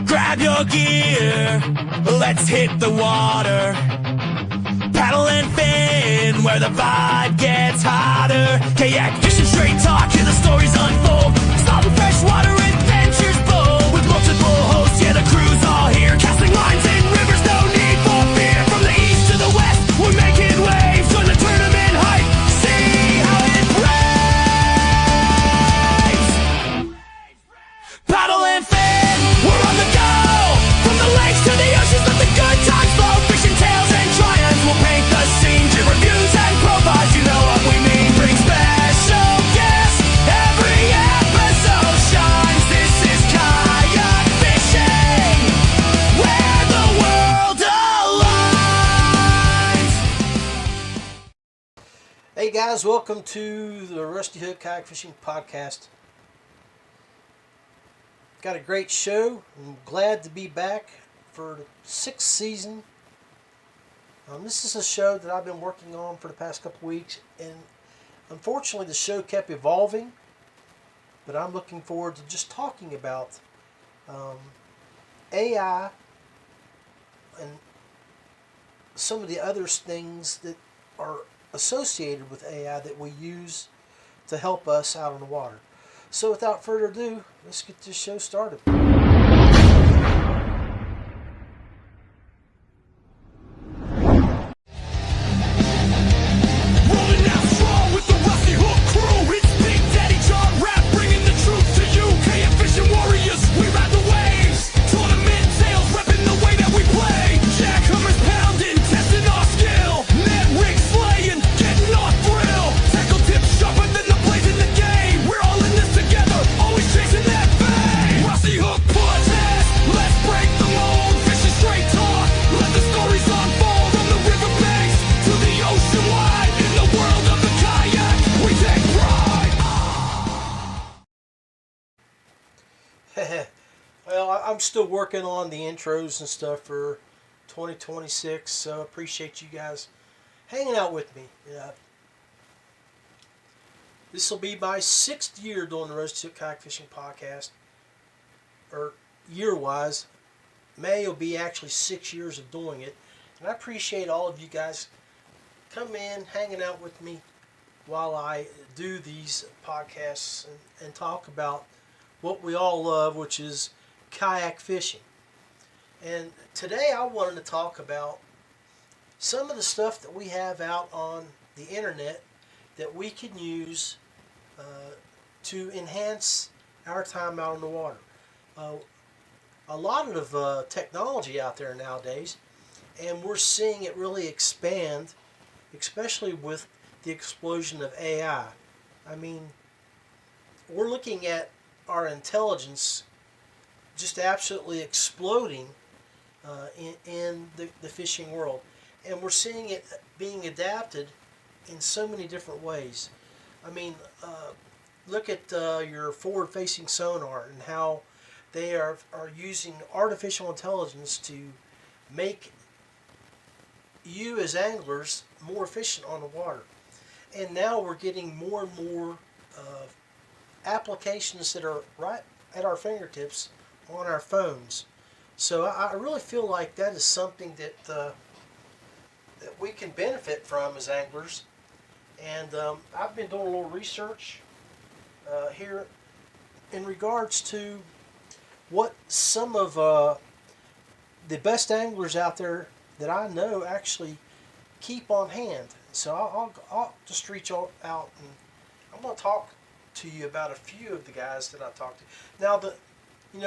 Grab your gear, let's hit the water. Paddle and fin, where the vibe gets hotter. Kayak fishing, straight talk, hear the stories unfold. Stop freshwater adventures bold. With multiple hosts, yeah, the crew's all here. Casting lines in rivers, no need for fear. From the east to the west, we're making waves. Join the tournament hype, see how it raves. Paddle and fin, we're on the go. From the lakes to the oceans, let the good times flow. Fishing tales and triumphs will paint the scene. Give reviews and profiles, you know what we mean. Bring special guests, every episode shines. This is kayak fishing, where the world aligns. Hey guys, welcome to the Rusty Hook Kayak Fishing Podcast. Got a great show. I'm glad to be back for the 6th season. This is a show that I've been working on for the past couple weeks, and unfortunately the show kept evolving, but I'm looking forward to just talking about AI and some of the other things that are associated with AI that we use to help us out on the water. So without further ado, let's get this show started. Rolling out strong with the Rusty Hook crew. It's Big Daddy John Rapp bringing the truth to you. Kayak fishing warriors, we ride the waves. Tournament tales, repping the way that we play. Jackhammers pounding, testing our skill. Net rig slaying, getting our thrill. Tackle tips sharper than the blades in the game. We're all in this together, always chasing that fame. Rusty Hook podcast, let's break the mold. Fishing straight talk, let the stories unfold. From the river banks to the ocean wide. In the world of the kayak, we take pride. Well, I'm still working on the intros and stuff for 2026, so I appreciate you guys hanging out with me. This will be my 6th year doing the Rusty Hook Kayak Fishing Podcast, or year-wise. May will be actually 6 years of doing it, and I appreciate all of you guys coming in, hanging out with me while I do these podcasts and talk about what we all love, which is kayak fishing. And today I wanted to talk about some of the stuff that we have out on the internet that we can use to enhance our time out on the water. A lot of technology out there nowadays, and we're seeing it really expand, especially with the explosion of AI. I mean, we're looking at our intelligence just absolutely exploding in the fishing world, and we're seeing it being adapted in so many different ways. I mean, look at your forward-facing sonar and how they are using artificial intelligence to make you as anglers more efficient on the water. And now we're getting more and more applications that are right at our fingertips on our phones. So I really feel like that is something that that we can benefit from as anglers. And I've been doing a little research here in regards to what some of the best anglers out there that I know actually keep on hand. So I'll just reach out and I'm going to talk to you about a few of the guys that I talked to. Now,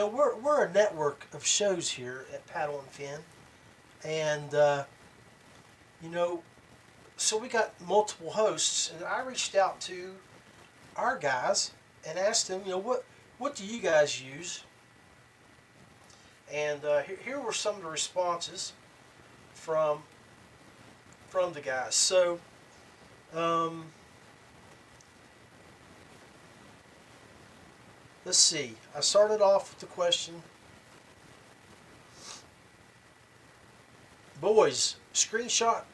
we're a network of shows here at Paddle and Fin, and so we got multiple hosts, and I reached out to our guys and asked them, what do you guys use? And here were some of the responses from the guys. So, let's see. I started off with the question, boys, screenshot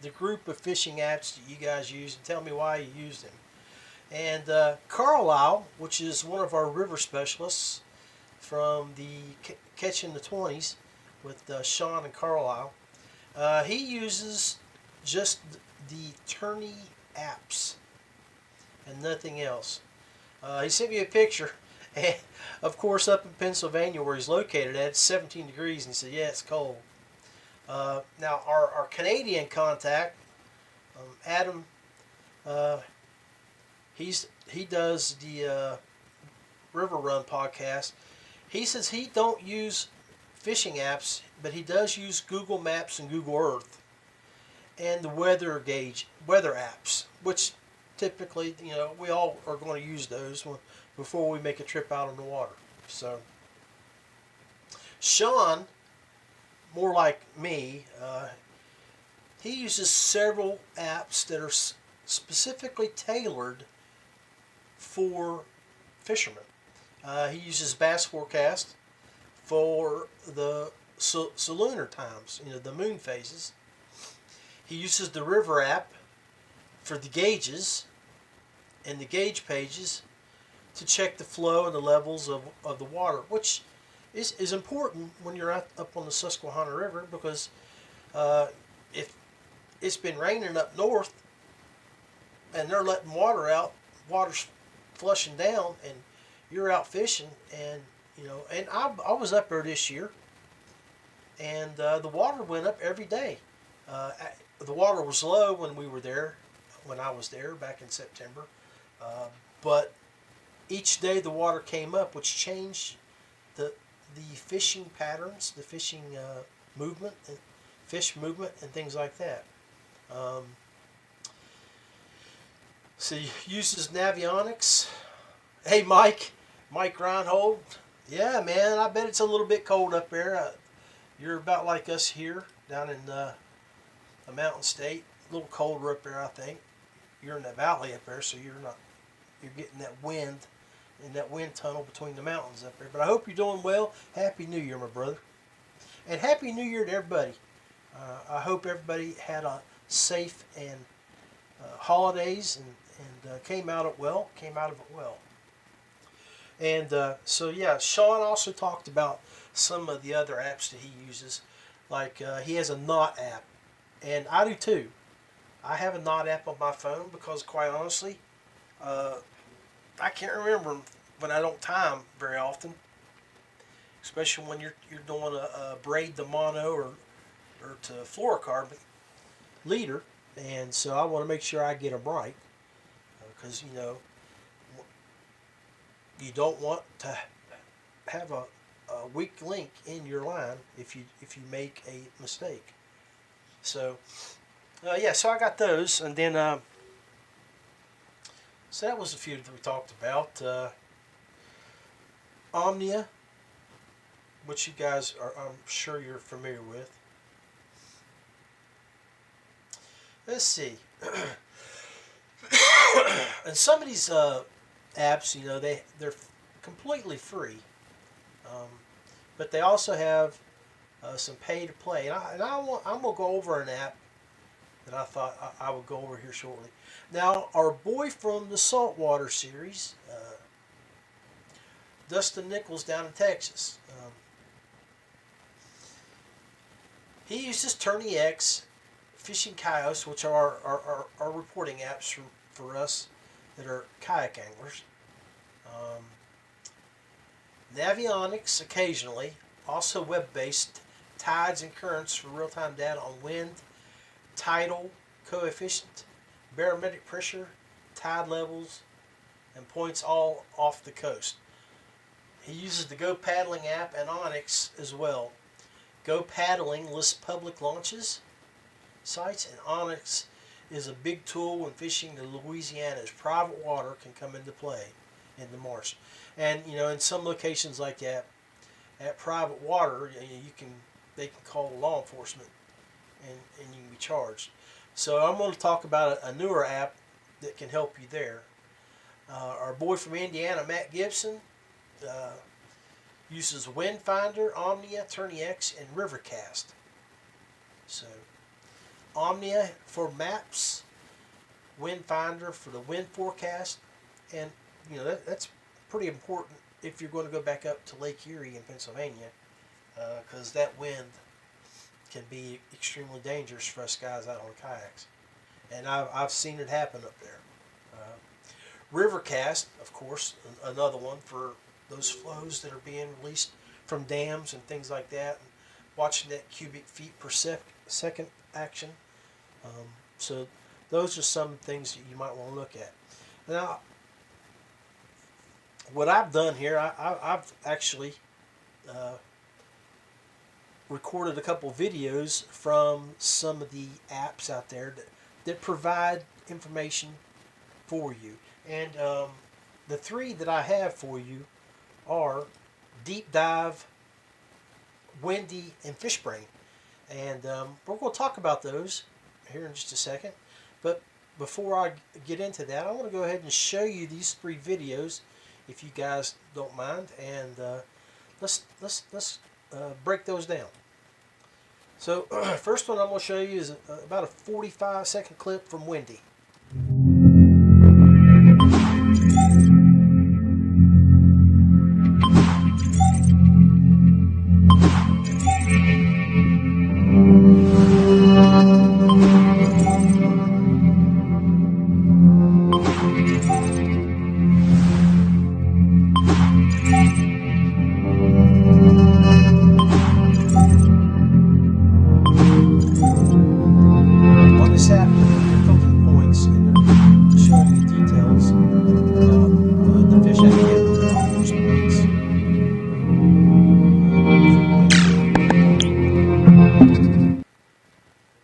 the group of fishing apps that you guys use and tell me why you use them. And Carlisle, which is one of our river specialists from the Catching the 20s with Sean and Carlisle, he uses just the tourney apps and nothing else. He sent me a picture, and of course up in Pennsylvania where he's located at, it's 17 degrees, and he said, yeah, it's cold. Now our Canadian contact, Adam, he does the River Run podcast. He says he don't use fishing apps, but he does use Google Maps and Google Earth and the weather apps, which typically, we all are going to use those before we make a trip out on the water. So Sean, more like me, he uses several apps that are specifically tailored for fishermen. He uses Bass Forecast for the lunar times, the moon phases. He uses the River app for the gauges and the gauge pages to check the flow and the levels of the water, which is important when you're up on the Susquehanna River, because if it's been raining up north and they're letting water out, water's flushing down, and you're out fishing, and and I was up there this year, and the water went up every day. The water was low when I was there back in September, but each day the water came up, which changed the fishing patterns, the fishing movement, and fish movement, and things like that. So he uses Navionics. Hey, Mike Reinhold. Yeah, man, I bet it's a little bit cold up there. You're about like us here down in a mountain state. A little colder up there, I think. You're in the valley up there, so you're getting that wind in that wind tunnel between the mountains up there. But I hope you're doing well. Happy New Year, my brother. And Happy New Year to everybody. I hope everybody had a safe and holidays and came out of it well. And so yeah, Sean also talked about some of the other apps that he uses. Like he has a knot app, and I do too. I have a knot app on my phone because, quite honestly, I can't remember when I don't time very often, especially when you're doing a braid to mono or to fluorocarbon leader, and so I want to make sure I get them right, because you don't want to have a weak link in your line if you make a mistake. So yeah, so I got those, and then so that was a few that we talked about. Omnia, which you guys I'm sure you're familiar with. Let's see. And some of these apps, they're completely free, but they also have some pay to play. And I'm gonna go over an app that I thought I would go over here shortly. Now, our boy from the Saltwater series, Dustin Nichols down in Texas, he uses Tourney X, Fishing Kayaks, which are our reporting apps for us that are kayak anglers. Navionics occasionally, also web-based, tides and currents for real-time data on wind, tidal coefficient, barometric pressure, tide levels, and points all off the coast. He uses the Go Paddling app and Onyx as well. Go Paddling lists public launches sites, and Onyx is a big tool when fishing the Louisiana's private water can come into play in the marsh. And in some locations like that, at private water, they can call law enforcement, and you can be charged. So I'm going to talk about a newer app that can help you there. Our boy from Indiana, Matt Gibson, uses Windfinder, Omnia, Tourney X, and Rivercast. So Omnia for maps, Windfinder for the wind forecast, And that's pretty important if you're going to go back up to Lake Erie in Pennsylvania, because that wind can be extremely dangerous for us guys out on kayaks. And I've seen it happen up there. Rivercast, of course, another one for those flows that are being released from dams and things like that, and watching that cubic feet per second action. So those are some things that you might want to look at. Now, what I've done here, I've actually recorded a couple videos from some of the apps out there that provide information for you. And the three that I have for you are Deep Dive, Windy, and Fishbrain. And we're going to talk about those here in just a second. But before I get into that, I want to go ahead and show you these three videos, if you guys don't mind. And let's break those down. So first one I'm going to show you is about a 45-second clip from Windy.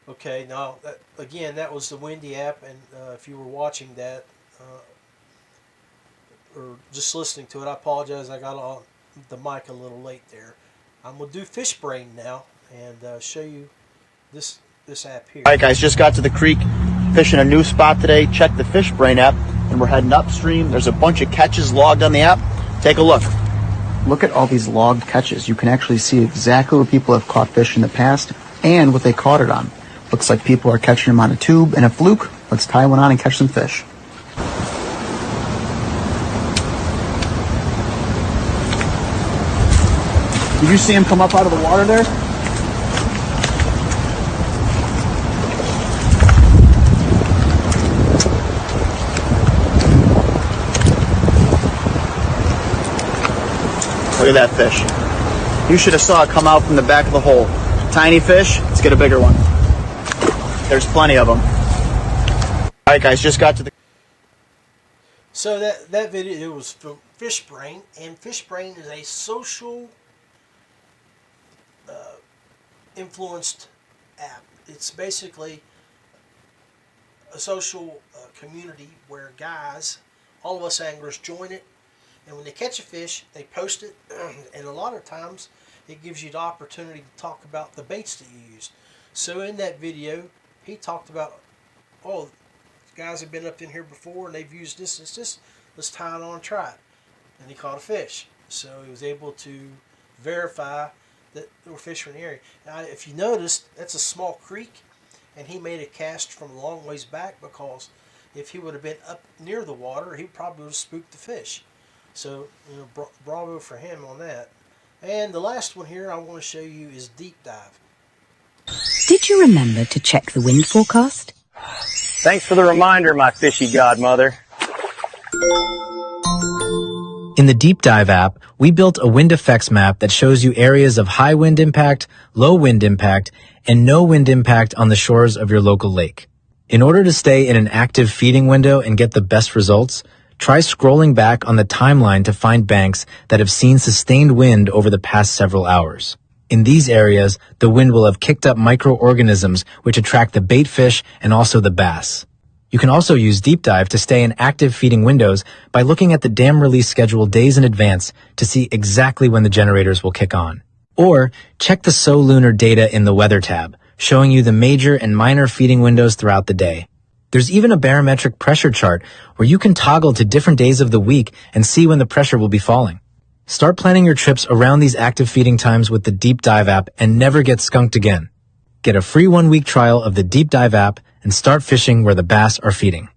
Okay, now again, that was the Windy app, and if you were watching that or just listening to it, I apologize. I got on the mic a little late there. I'm gonna do Fishbrain now and show you this app here. All right, guys, just got to the creek, fishing a new spot today. Check the Fishbrain app, and we're heading upstream. There's a bunch of catches logged on the app. Take a look. Look at all these logged catches. You can actually see exactly where people have caught fish in the past and what they caught it on. Looks like people are catching them on a tube and a fluke. Let's tie one on and catch some fish. Did you see him come up out of the water there? Look at that fish. You should have saw it come out from the back of the hole. Tiny fish, let's get a bigger one. There's plenty of them. All right, guys, just got to the... So that video was from Fishbrain, and Fishbrain is a social influenced app. It's basically a social community where guys, all of us anglers, join it, and when they catch a fish, they post it, and a lot of times it gives you the opportunity to talk about the baits that you use. So in that video, he talked about, oh, guys have been up in here before and they've used this, let's tie it on and try it. And he caught a fish. So he was able to verify that there were fish in the area. Now, if you noticed, that's a small creek, and he made a cast from a long ways back, because if he would have been up near the water, he probably would have spooked the fish. So, bravo for him on that. And the last one here I want to show you is Deep Dive. Did you remember to check the wind forecast? Thanks for the reminder, my fishy godmother. In the Deep Dive app, we built a wind effects map that shows you areas of high wind impact, low wind impact, and no wind impact on the shores of your local lake. In order to stay in an active feeding window and get the best results, try scrolling back on the timeline to find banks that have seen sustained wind over the past several hours. In these areas, the wind will have kicked up microorganisms which attract the bait fish and also the bass. You can also use Deep Dive to stay in active feeding windows by looking at the dam release schedule days in advance to see exactly when the generators will kick on. Or check the SoLunar data in the Weather tab, showing you the major and minor feeding windows throughout the day. There's even a barometric pressure chart where you can toggle to different days of the week and see when the pressure will be falling. Start planning your trips around these active feeding times with the Deep Dive app and never get skunked again. Get a free 1-week trial of the Deep Dive app and start fishing where the bass are feeding.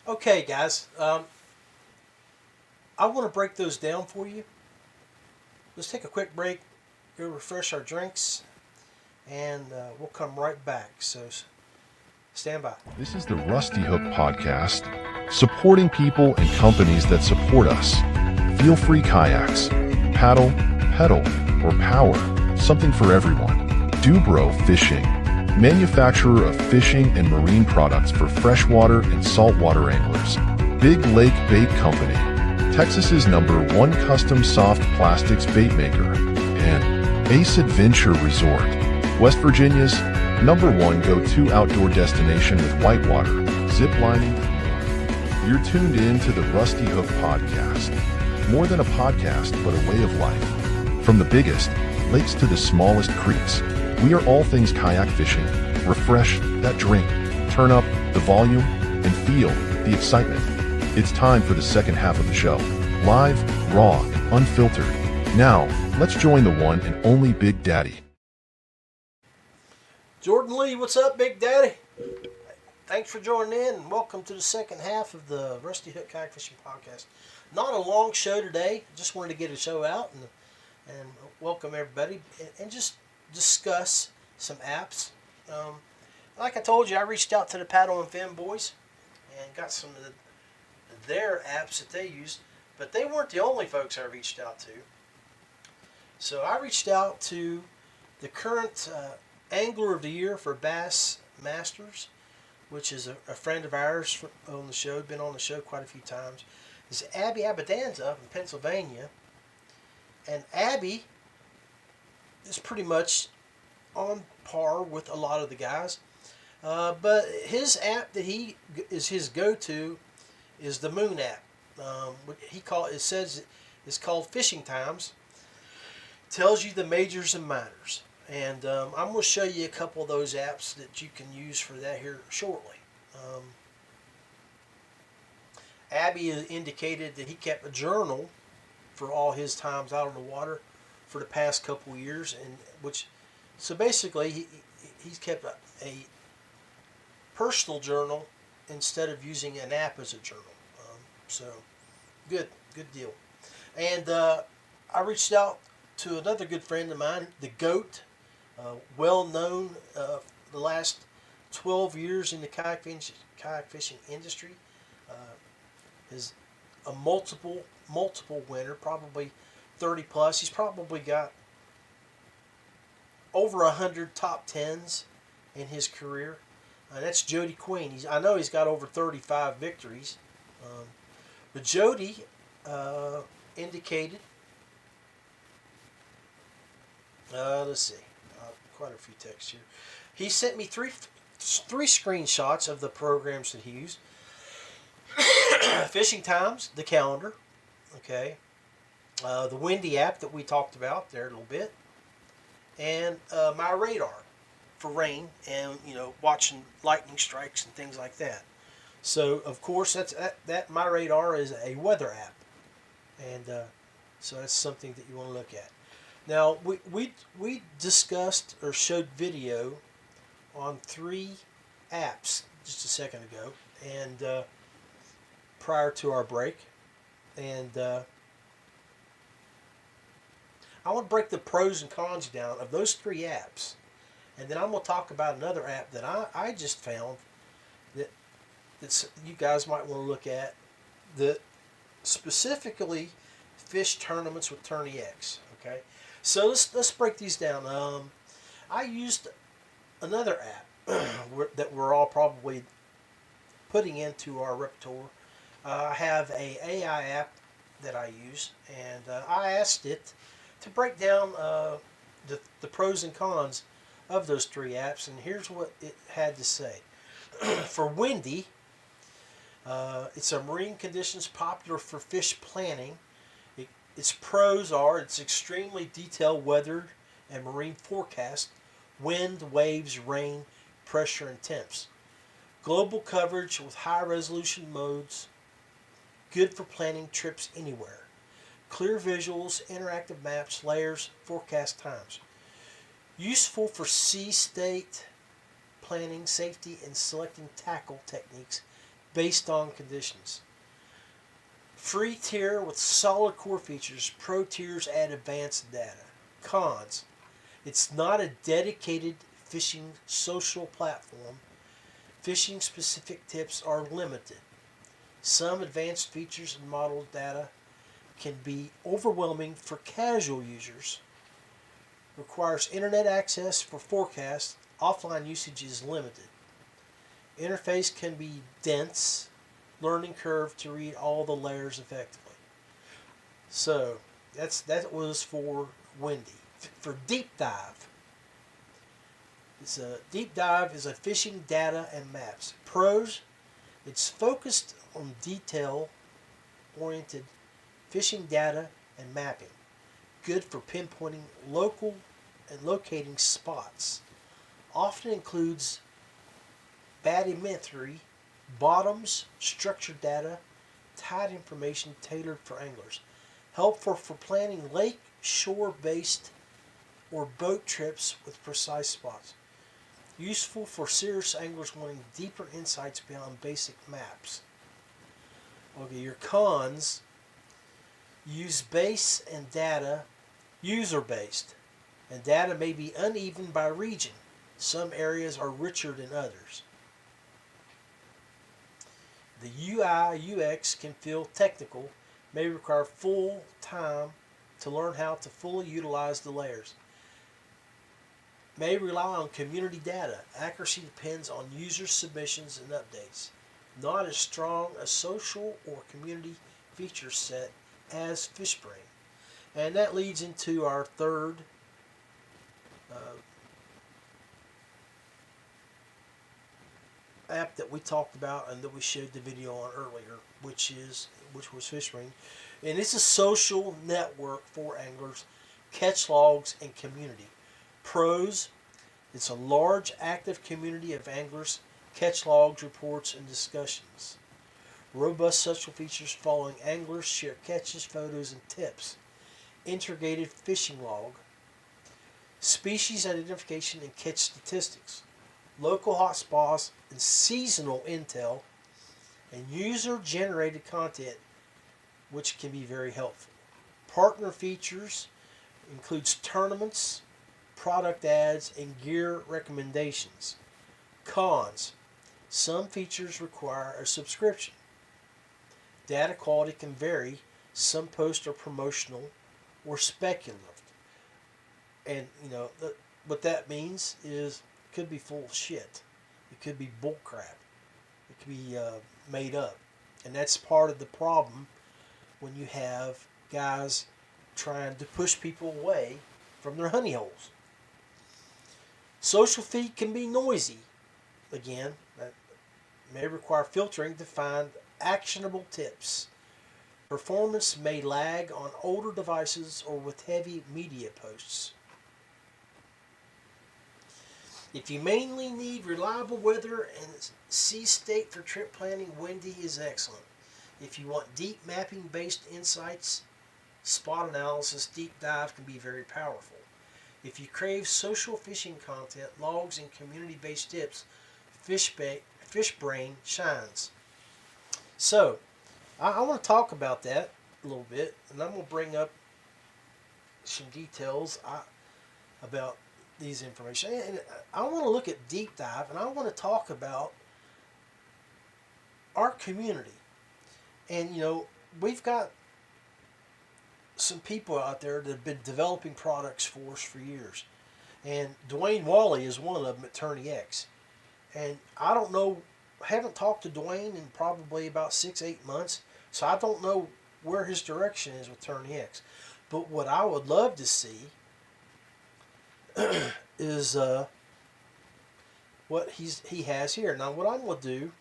Okay, guys. I want to break those down for you. Let's take a quick break, go refresh our drinks, and we'll come right back. So stand by. This is the Rusty Hook Podcast, supporting people and companies that support us. Feel free kayaks, paddle, pedal, or power, something for everyone. Dubro Fishing, manufacturer of fishing and marine products for freshwater and saltwater anglers. Big Lake Bait Company, Texas's #1 custom soft plastics bait maker. And Ace Adventure Resort, West Virginia's #1 go-to outdoor destination with whitewater, zip lining. You're tuned in to the Rusty Hook Podcast. More than a podcast, but a way of life. From the biggest lakes to the smallest creeks, we are all things kayak fishing. Refresh that drink, turn up the volume, and feel the excitement. It's time for the second half of the show. Live, raw, and unfiltered. Now, let's join the one and only Big Daddy. Jordan Lee, what's up, Big Daddy? Thanks for joining in, and welcome to the second half of the Rusty Hook Kayak Fishing Podcast. Not a long show today. Just wanted to get a show out and welcome everybody and just discuss some apps. Like I told you, I reached out to the Paddle and Fin boys and got some of their apps that they use, but they weren't the only folks I reached out to. So I reached out to the current Angler of the Year for Bass Masters, which is a friend of ours on the show, been on the show quite a few times. Is Abby Abadanza up in Pennsylvania. And Abby is pretty much on par with a lot of the guys. But his app that he is his go-to is the Moon app. It says it's called Fishing Times. Tells you the majors and minors. And I'm going to show you a couple of those apps that you can use for that here shortly. Abby indicated that he kept a journal for all his times out on the water for the past couple of years, so basically he's kept a personal journal instead of using an app as a journal. So good deal. And I reached out to another good friend of mine, the GOAT, well known the last 12 years in the kayak fishing industry. Is a multiple winner, probably 30 plus. He's probably got over 100 top 10s in his career. That's Jody Queen. I know he's got over 35 victories. But Jody indicated, let's see, quite a few texts here. He sent me three screenshots of the programs that he used. Fishing Times, the calendar, okay, the Windy app that we talked about there a little bit, and my radar for rain and watching lightning strikes and things like that. So of course that my radar is a weather app, and so that's something that you want to look at. Now we discussed or showed video on 3 apps just a second ago, and prior to our break, and I want to break the pros and cons down of those 3 apps, and then I'm going to talk about another app that I just found that you guys might want to look at, that specifically fish tournaments with Tourney X. Okay, so let's break these down. I used another app that we're all probably putting into our repertoire. I have a AI app that I use, and I asked it to break down the pros and cons of those 3 apps, and here's what it had to say. For Windy, it's a marine conditions popular for fish planning. Its pros are it's extremely detailed weather and marine forecast, wind, waves, rain, pressure, and temps. Global coverage with high resolution modes. Good for planning trips anywhere. Clear visuals, interactive maps, layers, forecast times. Useful for sea state planning, safety, and selecting tackle techniques based on conditions. Free tier with solid core features. Pro tiers add advanced data. Cons. It's not a dedicated fishing social platform. Fishing specific tips are limited. Some advanced features and model data can be overwhelming for casual users. Requires internet access for forecasts. Offline usage is limited. Interface can be dense. Learning curve to read all the layers effectively. So that was for Windy. For Deep Dive. Deep Dive is a fishing data and maps. Pros, it's focused on detail-oriented fishing data and mapping. Good for pinpointing local and locating spots. Often includes bathymetry, bottoms, structured data, tide information tailored for anglers. Helpful for planning lake, shore-based, or boat trips with precise spots. Useful for serious anglers wanting deeper insights beyond basic maps. Okay, your cons. Use base and data, user-based, and data may be uneven by region. Some areas are richer than others. The UI UX can feel technical, may require full time to learn how to fully utilize the layers. May rely on community data. Accuracy depends on user submissions and updates. Not as strong a social or community feature set as Fishbrain. And that leads into our third app that we talked about and that we showed the video on earlier, which was Fisherman. And it's a social network for anglers, catch logs, and community. Pros, it's a large active community of anglers, catch logs, reports, and discussions. Robust social features following anglers, share catches, photos, and tips. Integrated fishing log. Species identification and catch statistics. Local hotspots and seasonal intel, and user-generated content, which can be very helpful. Partner features includes tournaments, product ads, and gear recommendations. Cons. Some features require a subscription. Data quality can vary. Some posts are promotional or speculative. And, what that means is it could be full of shit. It could be bull crap. It could be made up. And that's part of the problem when you have guys trying to push people away from their honey holes. Social feed can be noisy. Again, that may require filtering to find actionable tips. Performance may lag on older devices or with heavy media posts. If you mainly need reliable weather and sea state for trip planning, Windy is excellent. If you want deep mapping-based insights, spot analysis, Deep Dive can be very powerful. If you crave social fishing content, logs, and community-based tips, Fishbrain shines. So, I want to talk about that a little bit, and I'm going to bring up some details about these information. And I want to look at Deep Dive, and I want to talk about our community. And, we've got some people out there that have been developing products for us for years. And Dwayne Wally is one of them at Tourney X. And I don't know, haven't talked to Dwayne in probably about 6-8 months, so I don't know where his direction is with Tourney X. But what I would love to see is what he has here. Now what I'm going to do,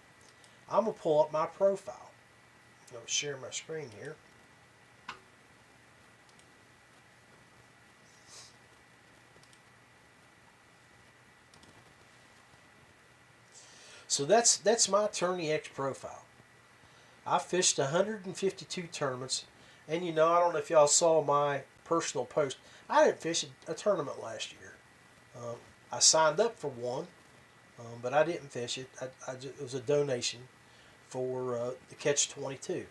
I'm going to pull up my profile. I'm going to share my screen here. So that's my Tourney X profile. I fished 152 tournaments, and I don't know if y'all saw my personal post. I didn't fish a tournament last year. I signed up for one, but I didn't fish it. It was a donation for the Catch 22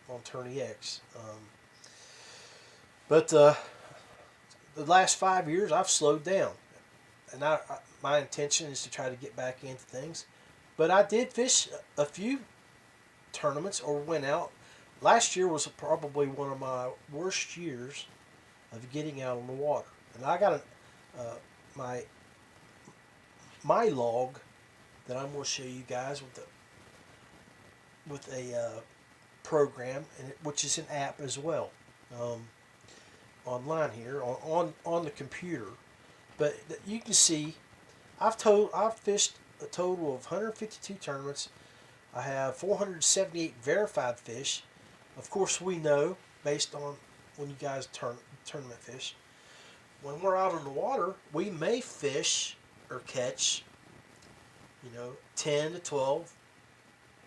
on Tourney X. But the last 5 years, I've slowed down, and my intention is to try to get back into things. But I did fish a few tournaments or went out. Last year was probably one of my worst years of getting out on the water, and I got my log that I'm going to show you guys with a program, which is an app as well, online here on the computer. But you can see I've fished a total of 152 tournaments. I have 478 verified fish. Of course, we know based on when you guys tournament fish, when we're out on the water, we may fish or catch, 10 to 12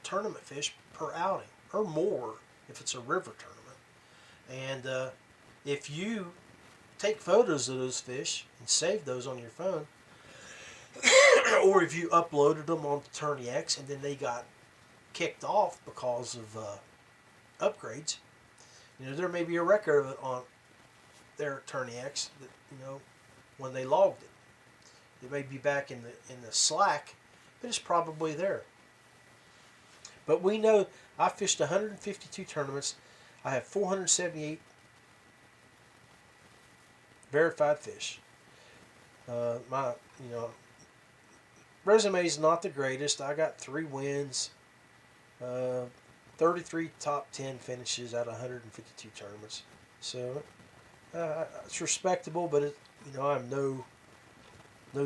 tournament fish per outing or more if it's a river tournament. And if you take photos of those fish and save those on your phone, or if you uploaded them onto Tourney X and then they got kicked off because of upgrades, there may be a record of it on their Tourney X that when they logged it. It may be back in the Slack, but it's probably there. But we know I fished 152 tournaments. I have 478 verified fish. My resume is not the greatest. I got 3 wins, 33 top 10 finishes out of 152 tournaments. So it's respectable, but I'm no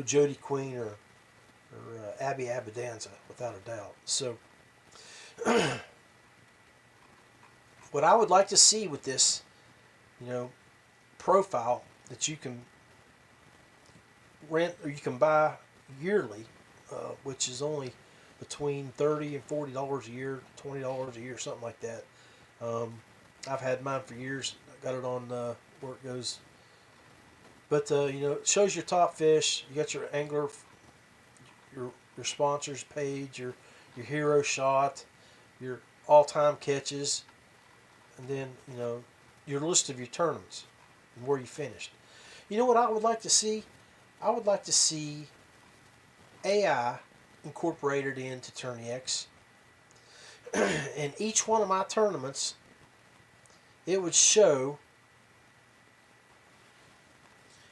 Jody Queen or Abby Abadanza, without a doubt. So what I would like to see with this, profile that you can rent or you can buy yearly, which is only between $30 and $40 a year, $20 a year, something like that. I've had mine for years. I got it on where it goes. But it shows your top fish. You got your angler, your sponsors page, your hero shot, your all-time catches, and then your list of your tournaments and where you finished. You know what I would like to see? I would like to see AI incorporated into Tourney X. In each one of my tournaments, it would show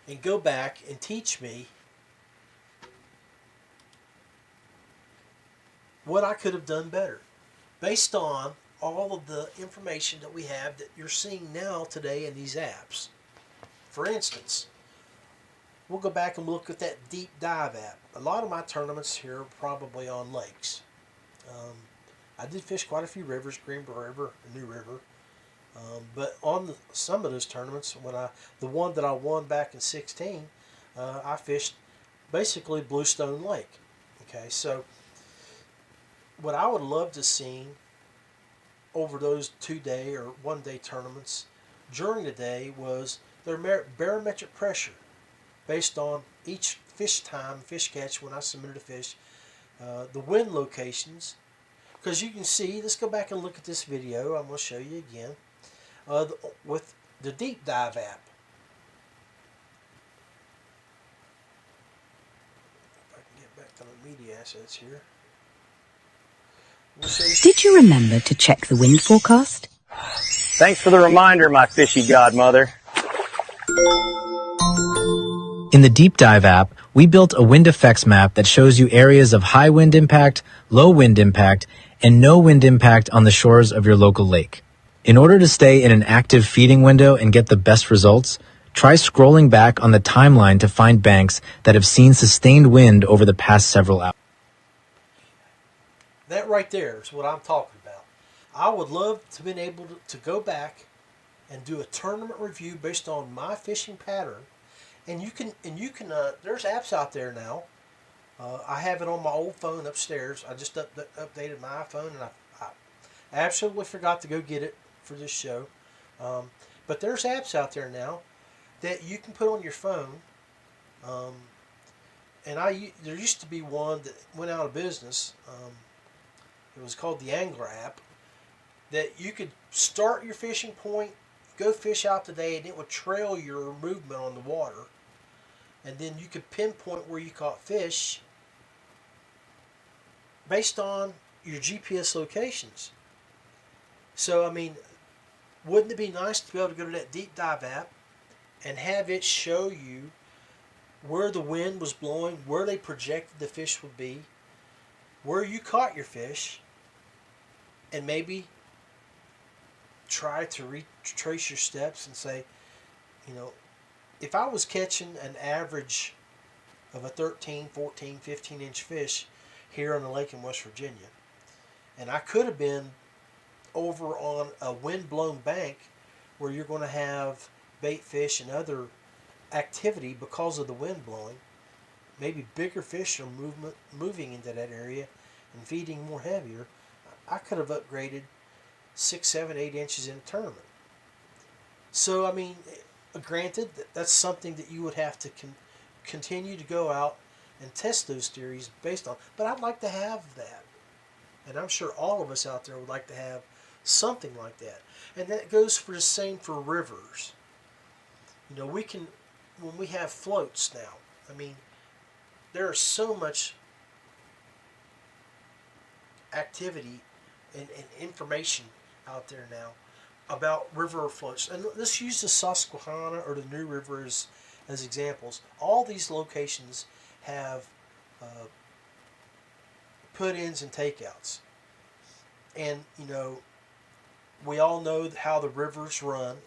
and go back and teach me what I could have done better based on all of the information that we have that you're seeing now today in these apps. For instance, we'll go back and look at that deep dive app. A lot of my tournaments here are probably on lakes. I did fish quite a few rivers, Greenbrier River, New River. But on some of those tournaments, the one that I won back in 16, I fished basically Bluestone Lake. Okay, so what I would love to see over those 2-day or 1-day tournaments during the day was their barometric pressure based on each fish time, fish catch when I submitted a fish, the wind locations. Because you can see, let's go back and look at this video. I'm going to show you again. With the deep dive app. If I can get back to the media assets here. Did you remember to check the wind forecast? Thanks for the reminder, my fishy godmother. In the Deep Dive app, we built a wind effects map that shows you areas of high wind impact, low wind impact, and no wind impact on the shores of your local lake. In order to stay in an active feeding window and get the best results, try scrolling back on the timeline to find banks that have seen sustained wind over the past several hours. That right there is what I'm talking about. I would love to be able to go back and do a tournament review based on my fishing pattern. And you can there's apps out there now. I have it on my old phone upstairs. I just updated my iPhone, and I absolutely forgot to go get it for this show. But there's apps out there now that you can put on your phone. And there used to be one that went out of business. It was called the Angler app. That you could start your fishing point, go fish out today, and it would trail your movement on the water. And then you could pinpoint where you caught fish based on your GPS locations. So, I mean, wouldn't it be nice to be able to go to that deep dive app and have it show you where the wind was blowing, where they projected the fish would be, where you caught your fish, and maybe try to retrace your steps and say, you know, if I was catching an average of a 13, 14, 15-inch fish here on the lake in West Virginia, and I could have been over on a wind-blown bank where you're going to have bait fish and other activity because of the wind blowing, maybe bigger fish are moving into that area and feeding more heavier, I could have upgraded 6, 7, 8 inches in a tournament. So, I mean, granted, that's something that you would have to continue to go out and test those theories based on. But I'd like to have that. And I'm sure all of us out there would like to have something like that. And that goes for the same for rivers. You know, we can, when we have floats now, I mean, there is so much activity and information out there now about river floats. And let's use the Susquehanna or the New River as examples. All these locations have put-ins and takeouts. And, you know, we all know how the rivers run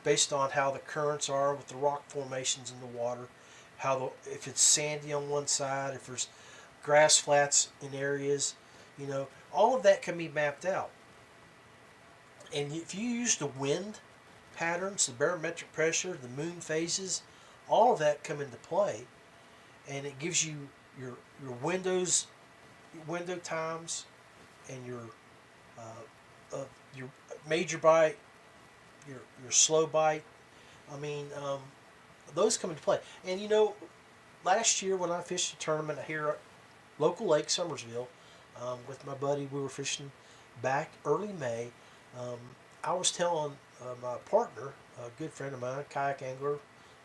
based on how the currents are with the rock formations in the water, if it's sandy on one side, if there's grass flats in areas, you know, all of that can be mapped out. And if you use the wind patterns, the barometric pressure, the moon phases, all of that come into play, and it gives you your window times, and your major bite, your slow bite. I mean, those come into play. And you know, last year when I fished a tournament here at local lake Summersville with my buddy, we were fishing back early May. I was telling my partner, a good friend of mine, kayak angler,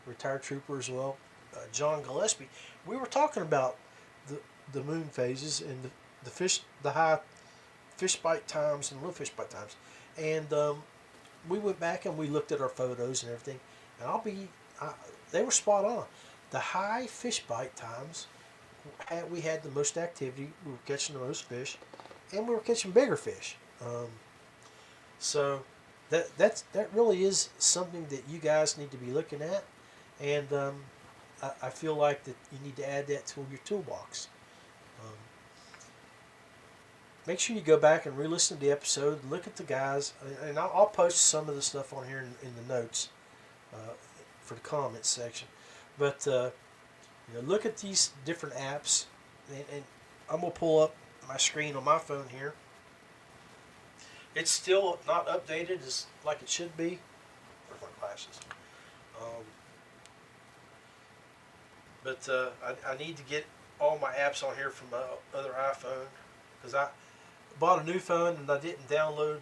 retired trooper as well, John Gillespie, we were talking about the moon phases and the high fish bite times and low fish bite times. And we went back and we looked at our photos and everything, and they were spot on. The high fish bite times, we had the most activity, we were catching the most fish, and we were catching bigger fish. So that really is something that you guys need to be looking at, and I feel like that you need to add that to your toolbox. Make sure you go back and re-listen to the episode, look at the guys, and I'll post some of the stuff on here in the notes for the comments section. But you know, look at these different apps, and I'm going to pull up my screen on my phone here. It's still not updated as like it should be. Where's my glasses? But I need to get all my apps on here from my other iPhone, because I bought a new phone and I didn't download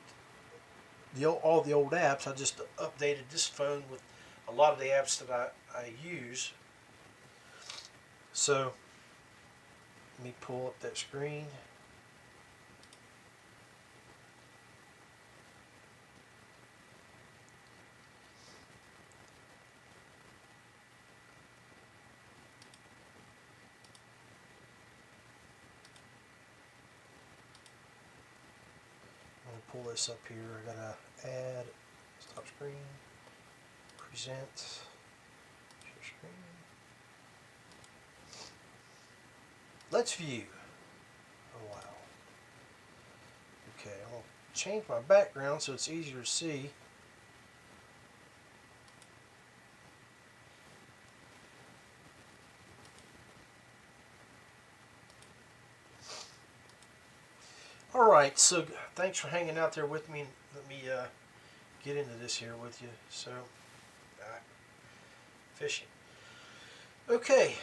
all the old apps. I just updated this phone with a lot of the apps that I use. So let me pull up that screen. Pull this up here. I gotta add stop screen, present, share screen. Let's view. Oh wow. Okay, I'm gonna change my background so it's easier to see. Alright, so thanks for hanging out there with me, and let me get into this here with you. So, fishing. Okay.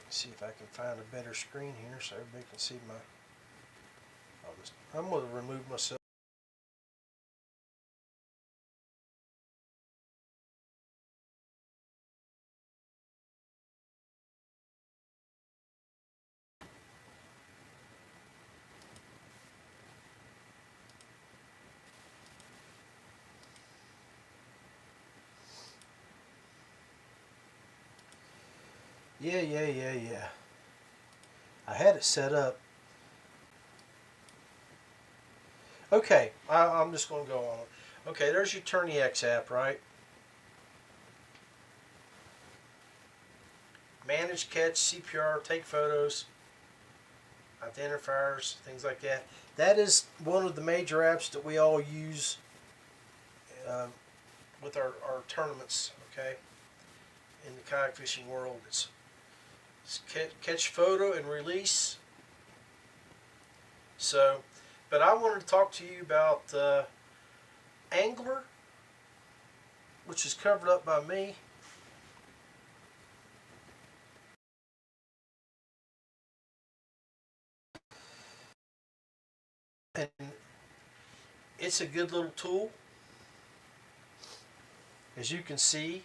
See if I can find a better screen here so everybody can see my. I'm going to remove myself. Yeah. I had it set up. Okay, I'm just going to go on. Okay, there's your TourneyX app, right? Manage, catch, CPR, take photos, identifiers, things like that. That is one of the major apps that we all use with our tournaments, okay? In the kayak fishing world, it's catch photo and release. So, but I wanted to talk to you about Angler, which is covered up by me. And it's a good little tool. As you can see,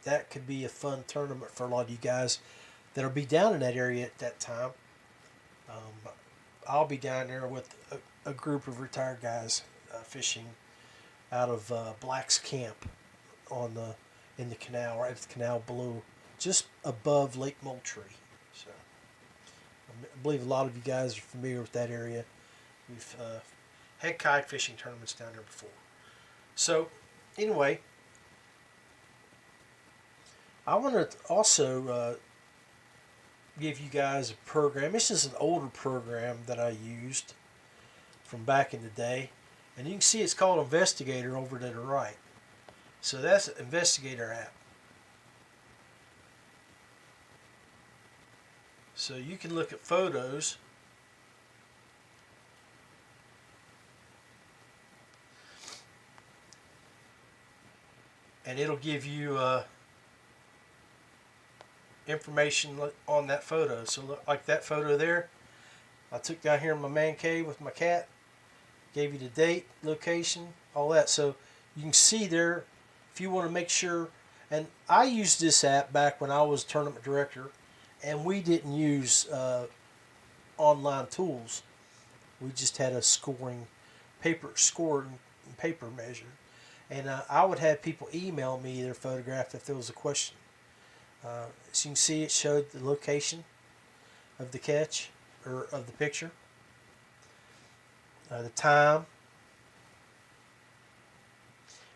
that could be a fun tournament for a lot of you guys that'll be down in that area at that time. I'll be down there with a group of retired guys fishing out of Black's Camp on the in the canal, right at the canal below, just above Lake Moultrie. So I believe a lot of you guys are familiar with that area. We've had kayak fishing tournaments down there before. So anyway, I want to also give you guys a program. This is an older program that I used from back in the day. And you can see it's called Investigator over to the right. So that's an Investigator app. So you can look at photos. And it'll give you information on that photo. So look, like that photo there, I took down here in my man cave with my cat, gave you the date, location, all that. So you can see there if you want to make sure. And I used this app back when I was tournament director, and we didn't use online tools. We just had a scoring paper measure, and I would have people email me their photograph if there was a question. As you can see, it showed the location of the catch or of the picture, the time,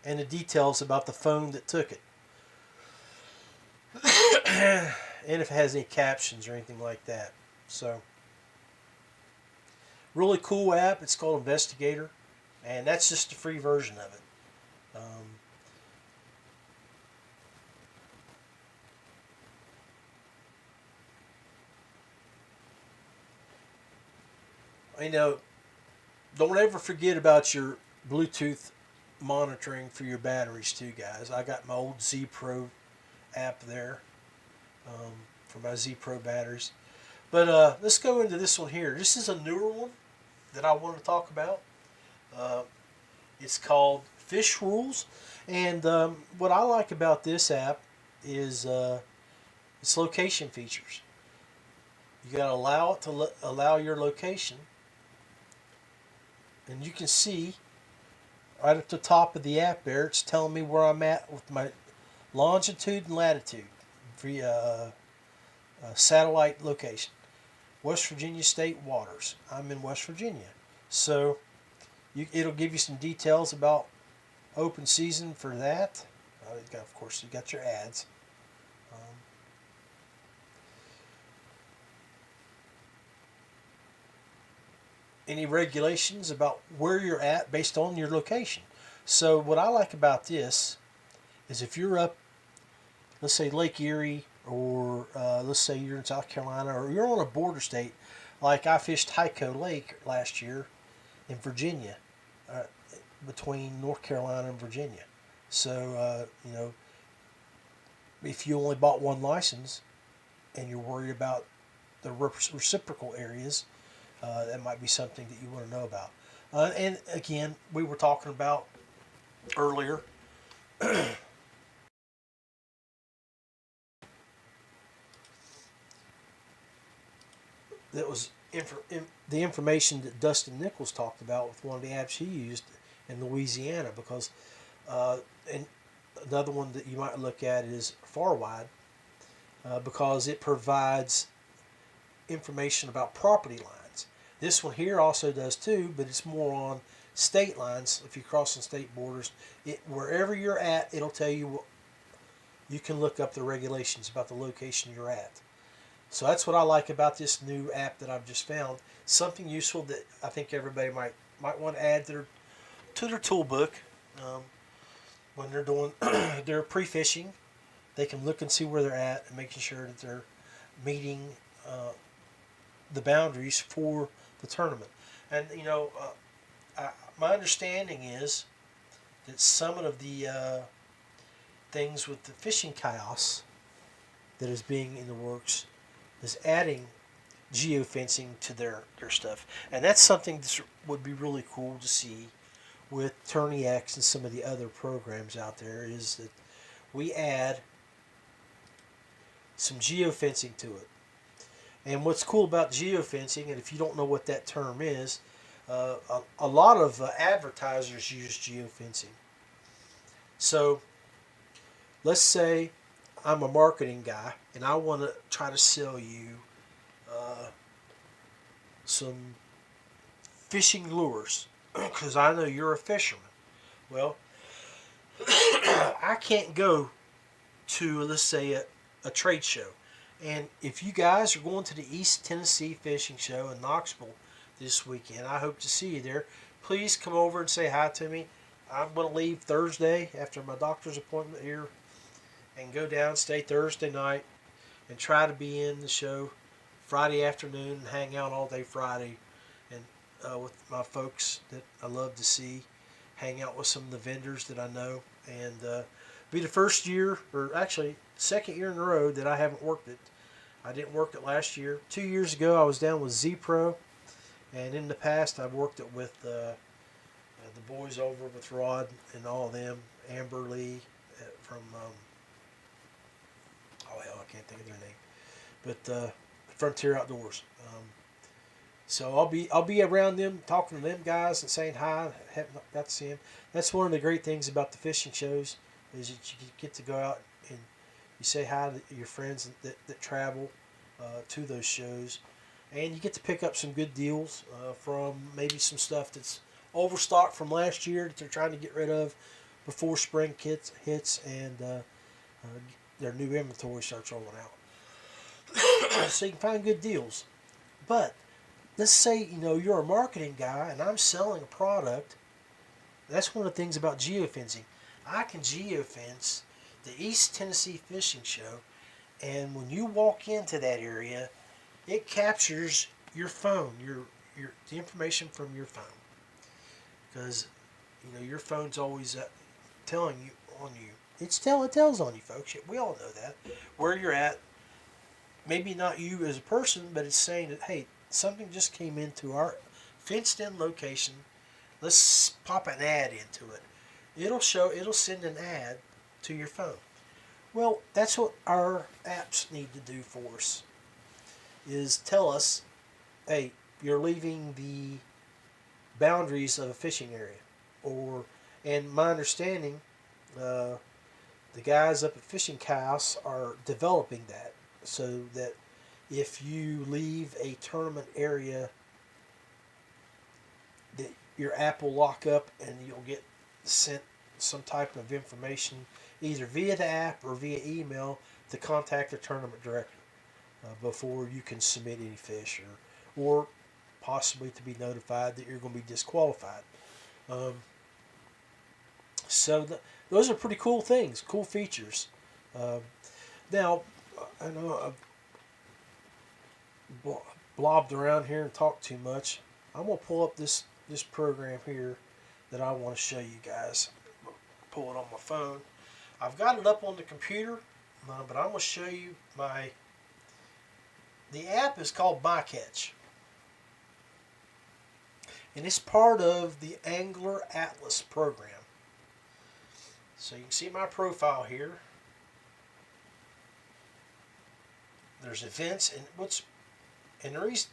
and the details about the phone that took it. And if it has any captions or anything like that. So, really cool app. It's called Investigator, and that's just the free version of it. You know, don't ever forget about your Bluetooth monitoring for your batteries too, guys. I got my old Z Pro app there for my Z Pro batteries. But let's go into this one here. This is a newer one that I want to talk about. It's called Fish Rules, and what I like about this app is its location features. You got to allow it to allow your location, and you can see right at the top of the app there, it's telling me where I'm at with my longitude and latitude via satellite location. West Virginia state waters. I'm in West Virginia. So it'll give you some details about open season for that. Of course, you got your ads. Any regulations about where you're at based on your location. So what I like about this is if you're up, let's say Lake Erie, or let's say you're in South Carolina, or you're on a border state, like I fished Hyco Lake last year in Virginia, between North Carolina and Virginia. So, if you only bought one license and you're worried about the reciprocal areas, that might be something that you want to know about. And again, we were talking about earlier that was the information that Dustin Nichols talked about with one of the apps he used in Louisiana, because and another one that you might look at is FarWide, because it provides information about property lines. This one here also does too, but it's more on state lines. If you're crossing state borders, wherever you're at, it'll tell you you can look up the regulations about the location you're at. So that's what I like about this new app that I've just found. Something useful that I think everybody might want to add to their toolbook when they're doing their pre-fishing. They can look and see where they're at and making sure that they're meeting the boundaries for the tournament. And my understanding is that some of the things with the fishing chaos that is being in the works is adding geofencing to their stuff. And that's something that would be really cool to see with Tourney X and some of the other programs out there, is that we add some geofencing to it. And what's cool about geofencing, and if you don't know what that term is, a lot of advertisers use geofencing. So let's say I'm a marketing guy and I want to try to sell you some fishing lures because I know you're a fisherman. Well, I can't go to, let's say, a trade show. And if you guys are going to the East Tennessee Fishing Show in Knoxville this weekend, I hope to see you there. Please come over and say hi to me. I'm going to leave Thursday after my doctor's appointment here and go down, stay Thursday night, and try to be in the show Friday afternoon and hang out all day Friday and with my folks that I love to see, hang out with some of the vendors that I know, and be the first year, or actually second year in a row, that I haven't worked it. I didn't work it last year. 2 years ago I was down with Z Pro, and in the past I've worked it with the boys over with Rod and all of them, Amber Lee from I can't think of their name, but Frontier Outdoors. So I'll be around them, talking to them guys and saying hi. Haven't got to see them. That's one of the great things about the fishing shows, is that you get to go out and you say hi to your friends that travel to those shows. and you get to pick up some good deals from maybe some stuff that's overstocked from last year that they're trying to get rid of before spring hits and their new inventory starts rolling out. So you can find good deals. But let's say you're a marketing guy and I'm selling a product. That's one of the things about geofencing. I can geofence the East Tennessee Fishing Show, and when you walk into that area, it captures your phone, the information from your phone, because your phone's always telling you on you. It tells on you, folks. We all know that where you're at. Maybe not you as a person, but it's saying that, hey, something just came into our fenced-in location. Let's pop an ad into it. It'll send an ad to your phone. Well, that's what our apps need to do for us, is tell us, hey, you're leaving the boundaries of a fishing area. And my understanding, the guys up at Fishing Chaos are developing that so that if you leave a tournament area, that your app will lock up and you'll get sent some type of information either via the app or via email to contact the tournament director before you can submit any fish or possibly to be notified that you're going to be disqualified. Those are pretty cool things, cool features. Now, I know I've blobbed around here and talked too much. I'm going to pull up this program here that I want to show you guys. Pull it on my phone. I've got it up on the computer, but I'm going to show you the app is called MyCatch. And it's part of the Angler Atlas program. So you can see my profile here. There's events and the reason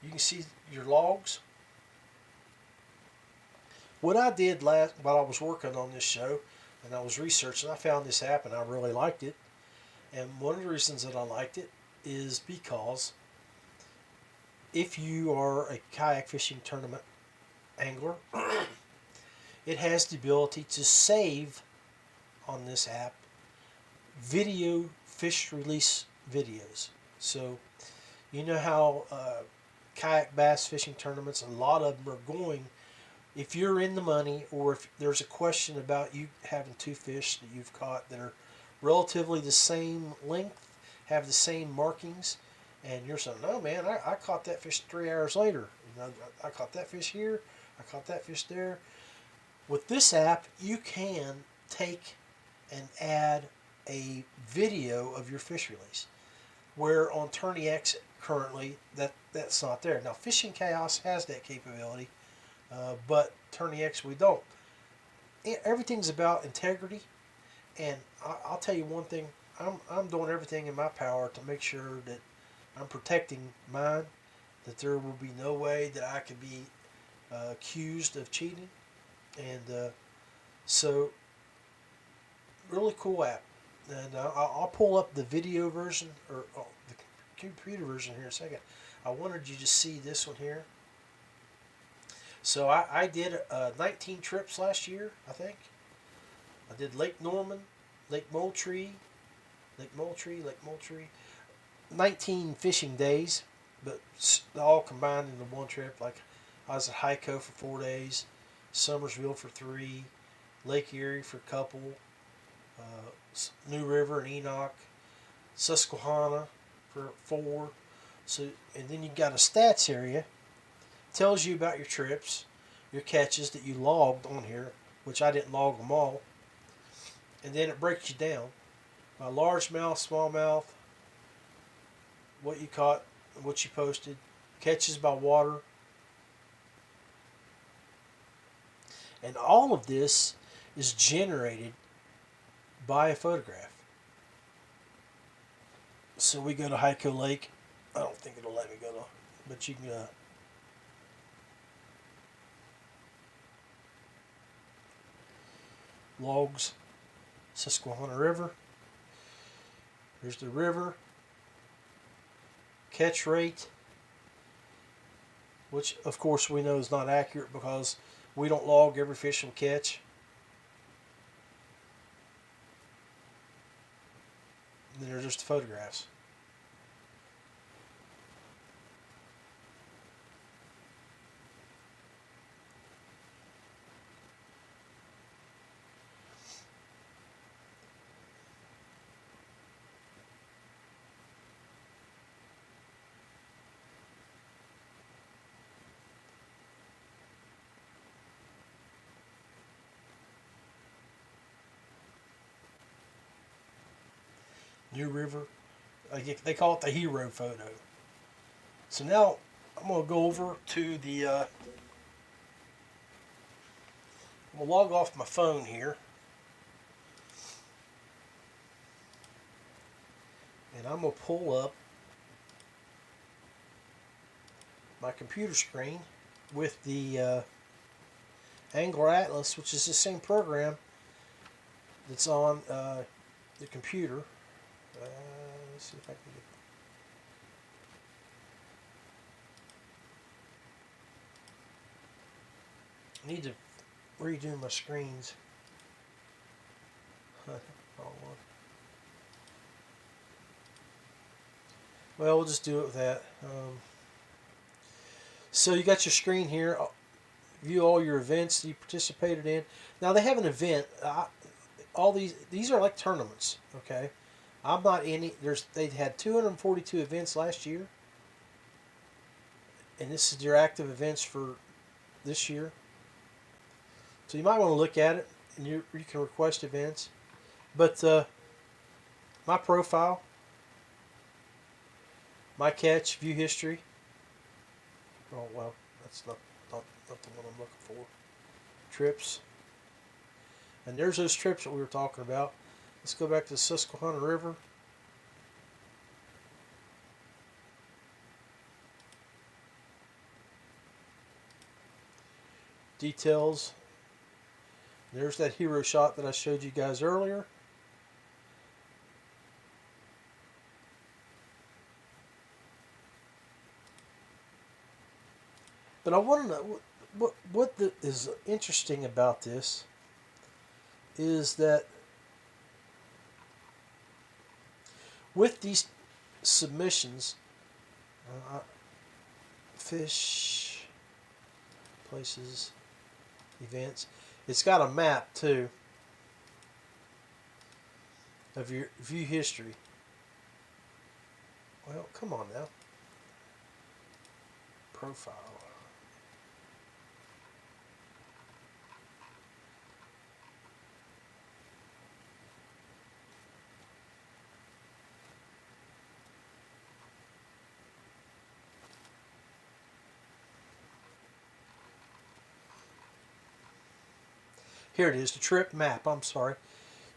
you can see your logs. What I did while I was working on this show and I was researching, I found this app and I really liked it. And one of the reasons that I liked it is because if you are a kayak fishing tournament angler, it has the ability to save on this app video fish release videos. So you know how kayak bass fishing tournaments, a lot of them are going, if you're in the money or if there's a question about you having two fish that you've caught that are relatively the same length, have the same markings, and you're saying, no man, I caught that fish 3 hours later. I caught that fish here, I caught that fish there. With this app, you can take and add a video of your fish release, where on Tourney X currently that's not there. Now Fishing Chaos has that capability, but Tourney X we don't. Everything's about integrity, and I'll tell you one thing, I'm doing everything in my power to make sure that I'm protecting mine, that there will be no way that I could be accused of cheating. And so really cool app. And I'll pull up the video version or the computer version here in a second. I wanted you to see this one here. So I did 19 trips last year, I think. I did Lake Norman, Lake Moultrie, 19 fishing days, but all combined into one trip. Like I was at Hyco for 4 days, Summersville for 3, Lake Erie for a couple, New River and Enoch, Susquehanna for 4. So, and then you got a stats area. Tells you about your trips, your catches that you logged on here, which I didn't log them all. And then it breaks you down by largemouth, smallmouth, what you caught, what you posted, catches by water. And all of this is generated by a photograph. So we go to Hyco Lake. I don't think it'll let me go to, but you can logs, Susquehanna River. There's the river, catch rate, which of course we know is not accurate because we don't log every fish we catch. And then there's just the photographs. New River. They call it the hero photo. So now I'm going to go over to the. I'm going to log off my phone here. And I'm going to pull up my computer screen with the Angler Atlas, which is the same program that's on the computer. Let's see if I can get. I need to redo my screens. Wrong one. Well, we'll just do it with that. So you got your screen here. View all your events you participated in. Now they have an event. All these are like tournaments. Okay. I'm not any. They had 242 events last year, and this is their active events for this year. So you might want to look at it, and you can request events. But my profile, my catch, view history. Oh well, that's not the one I'm looking for. Trips, and there's those trips that we were talking about. Let's go back to the Susquehanna River. Details. There's that hero shot that I showed you guys earlier. But I want to know what is interesting about this is that with these submissions, fish, places, events, it's got a map too of your view history. Well, come on now. Profile. Here it is, the trip map. I'm sorry.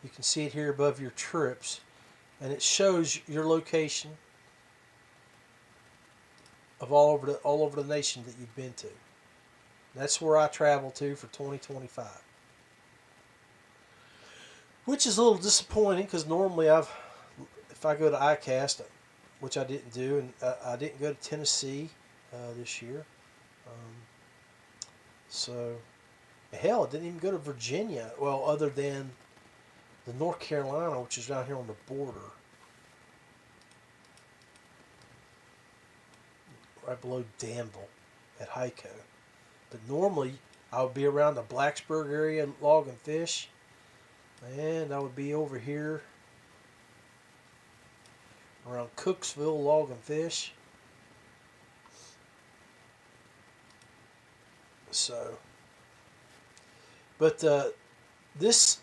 You can see it here above your trips. And it shows your location of all over the nation that you've been to. That's where I travel to for 2025. Which is a little disappointing because normally if I go to ICAST, which I didn't do, and I didn't go to Tennessee this year. So... Hell, it didn't even go to Virginia. Well, other than the North Carolina, which is down here on the border. Right below Danville at Hyco. But normally, I would be around the Blacksburg area logging fish. And I would be over here around Cooksville logging fish. So... But these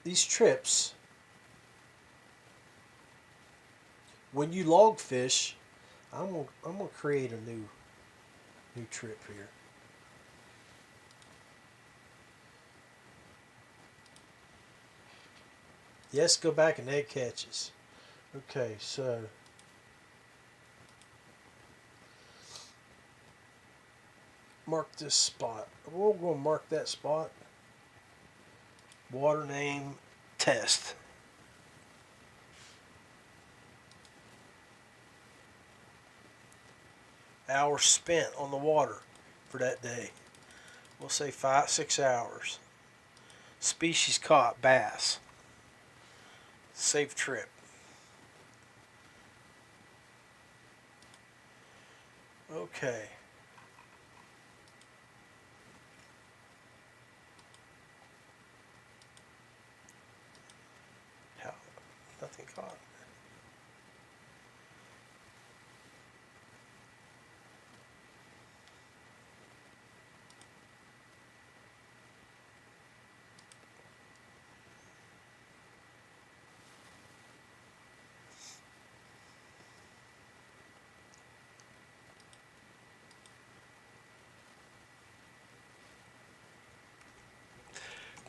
trips, when you log fish, I'm gonna create a new trip here. Yes, go back and egg catches. Okay, so mark this spot. We're going to mark that spot. Water name test. hours spent on the water for that day. We'll say 5-6 hours. Species caught, bass. Safe trip. Okay. How? Nothing caught.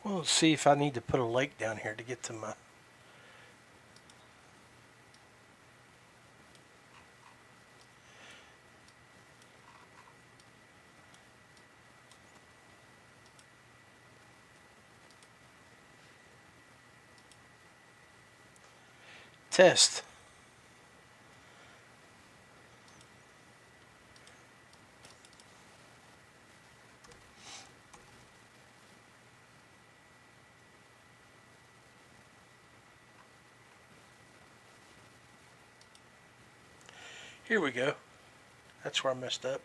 Well, let's see if I need to put a lake down here to get to my... Test. Here we go. That's where I messed up.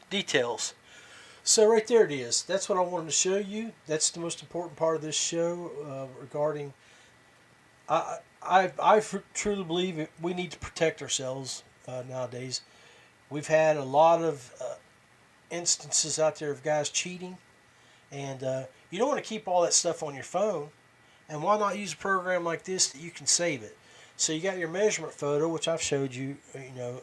Details. So right there it is. That's what I wanted to show you. That's the most important part of this show regarding... I truly believe we need to protect ourselves nowadays. We've had a lot of instances out there of guys cheating. And you don't want to keep all that stuff on your phone. And why not use a program like this that you can save it? So you got your measurement photo, which I've showed you. You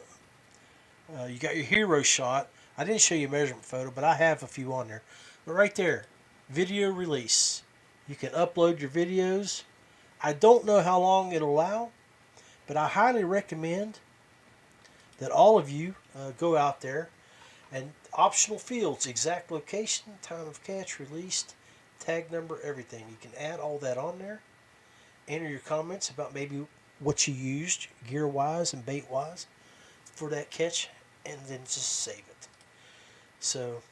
got your hero shot. I didn't show you a measurement photo, but I have a few on there. But right there, video release. You can upload your videos. I don't know how long it'll allow, but I highly recommend that all of you go out there and optional fields, exact location, time of catch, released, tag number, everything. You can add all that on there. Enter your comments about maybe what you used gear-wise and bait-wise for that catch, and then just save it. So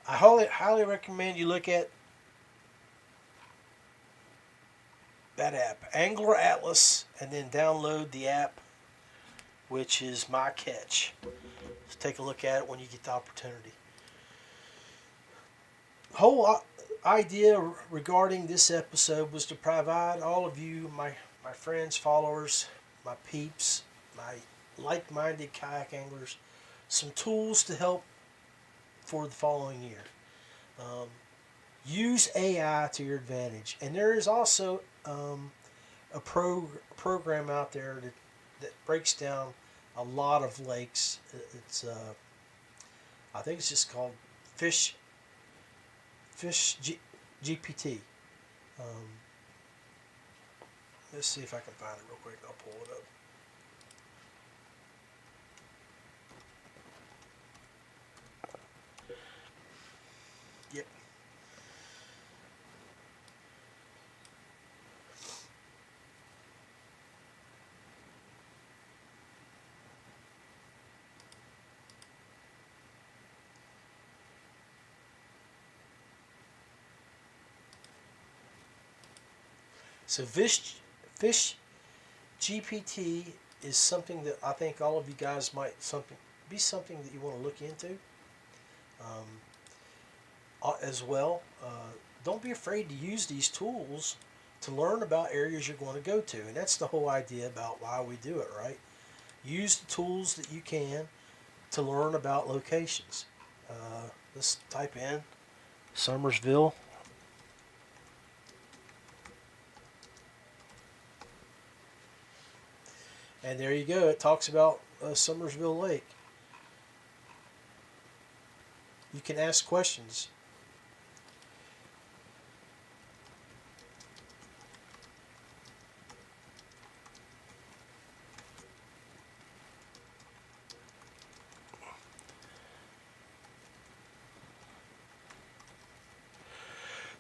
I highly recommend you look at that app, Angler Atlas, and then download the app, which is My Catch. Let's take a look at it when you get the opportunity. Whole idea regarding this episode was to provide all of you, my friends, followers, my peeps, my like-minded kayak anglers, some tools to help for the following year. Use AI to your advantage, and there is also a program out there that breaks down a lot of lakes. It's I think it's just called Fish GPT. Let's see if I can find it real quick. I'll pull it up. Yep. So Fish GPT is something that I think all of you guys might be something that you want to look into as well. Don't be afraid to use these tools to learn about areas you're going to go to, and that's the whole idea about why we do it, right? Use the tools that you can to learn about locations. Let's type in Summersville. And there you go. It talks about Summersville Lake. You can ask questions.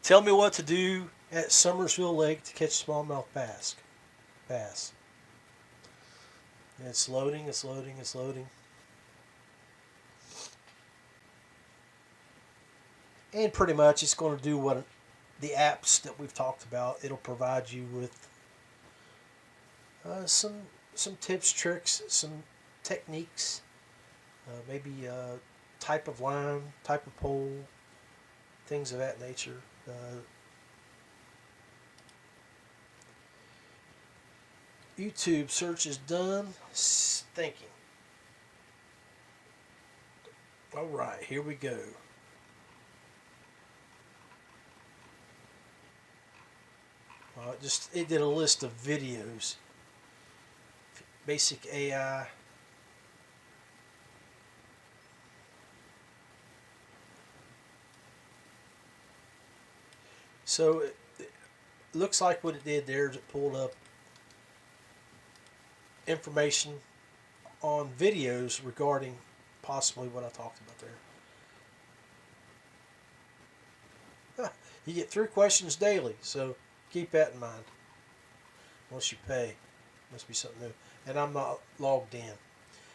Tell me what to do at Summersville Lake to catch smallmouth bass. It's loading, it's loading, it's loading. And pretty much it's going to do what the apps that we've talked about. It'll provide you with some tips, tricks, some techniques, maybe type of line, type of pole, things of that nature. YouTube search is done. Thinking. All right, here we go. It did a list of videos. Basic AI. So it looks like what it did there is it pulled up information on videos regarding possibly what I talked about there. You get 3 questions daily, so keep that in mind. Once you pay, must be something new. And I'm not logged in,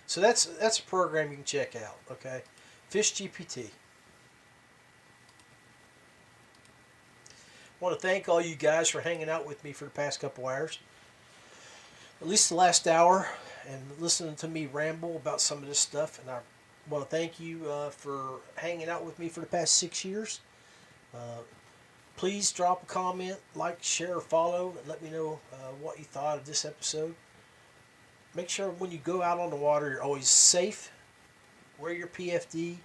so that's a program you can check out. Okay, FishGPT. I want to thank all you guys for hanging out with me for the past couple hours, at least the last hour, and listening to me ramble about some of this stuff. And I want to thank you for hanging out with me for the past 6 years. Please drop a comment, like, share, or follow, and let me know what you thought of this episode. Make sure when you go out on the water, you're always safe. Wear your PFD.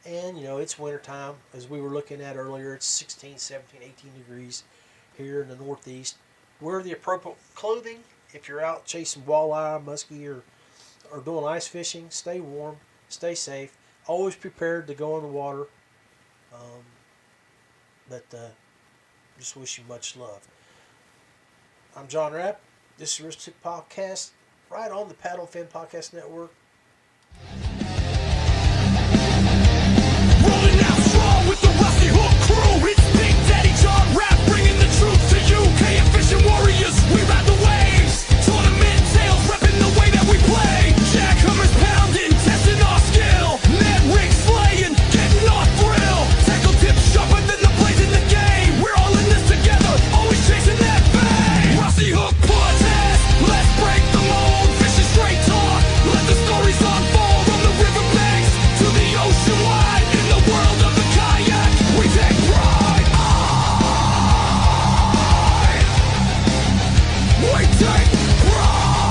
And, it's wintertime. As we were looking at earlier, it's 16, 17, 18 degrees here in the Northeast. Wear the appropriate clothing. If you're out chasing walleye, muskie, or doing ice fishing, stay warm, stay safe. Always prepared to go in the water. Just wish you much love. I'm John Rapp. This is Rich Tick Podcast, right on the Paddle and Fin Podcast Network. Rolling out strong with the Rusty Hook crew. It's Big Daddy John Rapp bringing the truth to you. KF Fishing Warriors, we ride the waves. Tournament tails, repping the way that we play. Jackhammers pounding, testing our skill. Net rig slaying, getting our thrill. Tackle tips sharper than the blades in the game. We're all in this together, always chasing that bang. Rusty Hook podcast, let's break the mold. Fishing straight talk, let the stories unfold. From the riverbanks to the ocean wide. In the world of the kayak, we take pride. We take pride.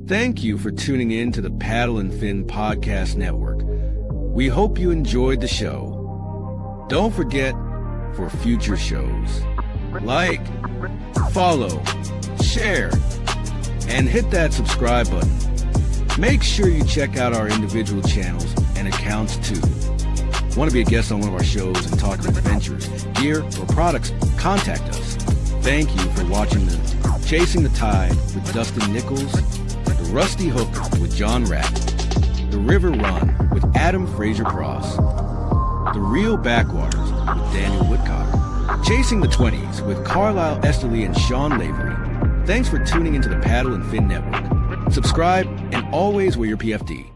Thank you for tuning in to the Paddle and Fin Podcast Network. We hope you enjoyed the show. Don't forget, for future shows, like, follow, share, and hit that subscribe button. Make sure you check out our individual channels and accounts too. Want to be a guest on one of our shows and talk about adventures, gear, or products? Contact us. Thank you for watching the Chasing the Tide with Dustin Nichols, The Rusty Hook with John Rapp, The River Run with Adam Fraser Cross, The Real Backwaters with Daniel Whitcock, Chasing the 20s with Carlisle Esterly and Sean Lavery. Thanks for tuning into the Paddle and Fin Network. Subscribe and always wear your PFD.